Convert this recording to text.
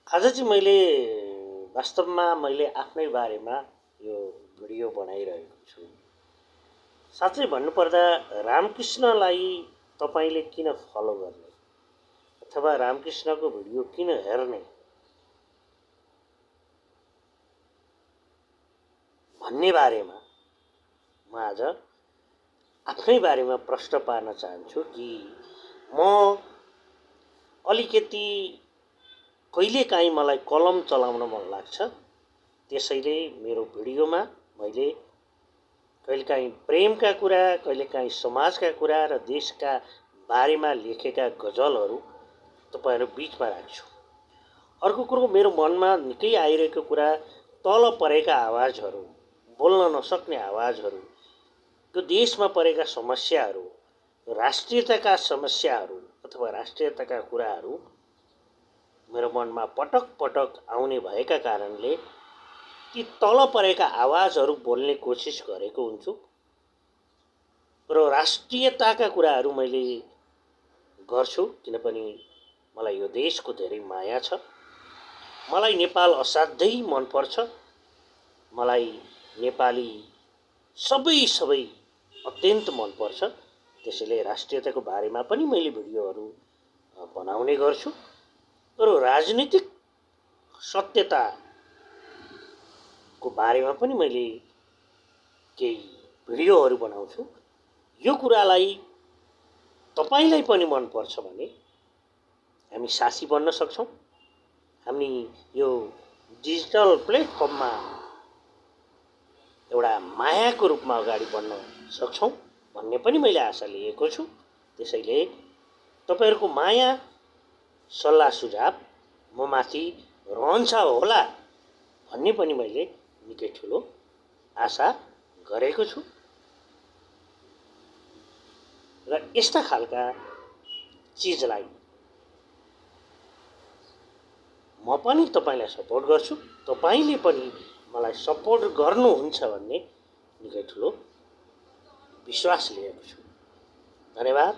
आज चाहिँ मैले वास्तवमा आफ्नै बारेमा यो भिडियो बनाइरहेको छु। साँच्चै भन्नुपर्दा रामकृष्णलाई तपाईले किन फलो गर्ने अथवा रामकृष्णको भिडियो किन हेर्ने भन्ने बारेमा म आज आफ्नै बारेमा प्रश्न पार्न चाहन्छु कि म अलिकति कहिलेकाहीँ मलाई कलम चलाउन मन लाग्छ। त्यसैले मेरो भिडियोमा मैले कहिलेकाहीँ प्रेमका कुरा, कहिलेकाहीँ समाजका कुरा र देशका बारेमा लेखेका गजलहरू तपाईहरु बीचमा राख्छु। अर्को कुरो, मेरो मनमा निकै आइरहेको कुरा तल परेका आवाजहरू, बोल्न नसक्ने आवाजहरू, त्यो देशमा परेका समस्याहरू, राष्ट्रियताका समस्याहरू अथवा राष्ट्रियताका कुराहरू मेरो मनमा पटक पटक आउने भएका कारणले ती तल परेका आवाजहरू बोल्ने कोसिस गरेको हुन्छु र राष्ट्रियताका कुराहरू मैले गर्छु। किनभने मलाई यो देशको धेरै माया छ। मलाई नेपाल असाध्यै मन पर्छ। मलाई नेपाली सबै अत्यन्त मन पर्छ। त्यसैले राष्ट्रियताको बारेमा पनि मैले भिडियोहरू बनाउने गर्छु र राजनीतिक सत्यताको बारेमा पनि मैले केही भिडियोहरू बनाउँछु। यो कुरालाई तपाईलाई पनि मन पर्छ भने हामी साथी बन्न सक्छौं। हामी यो डिजिटल प्लेटफर्ममा एउटा मायाको रूपमा अगाडि बढ्न सक्छौं भन्ने पनि मैले आशा लिएको छु। त्यसैले तपाईहरुको माया, सल्लाह सुझाव म माथि रहन्छ होला भन्ने पनि मैले निकै ठूलो आशा गरेको छु र यस्ता खालका चीजलाई म पनि तपाईलाई सपोर्ट गर्छु, तपाईले पनि मलाई सपोर्ट गर्नुहुन्छ भन्ने निकै ठूलो विश्वास लिएको छु। धन्यवाद।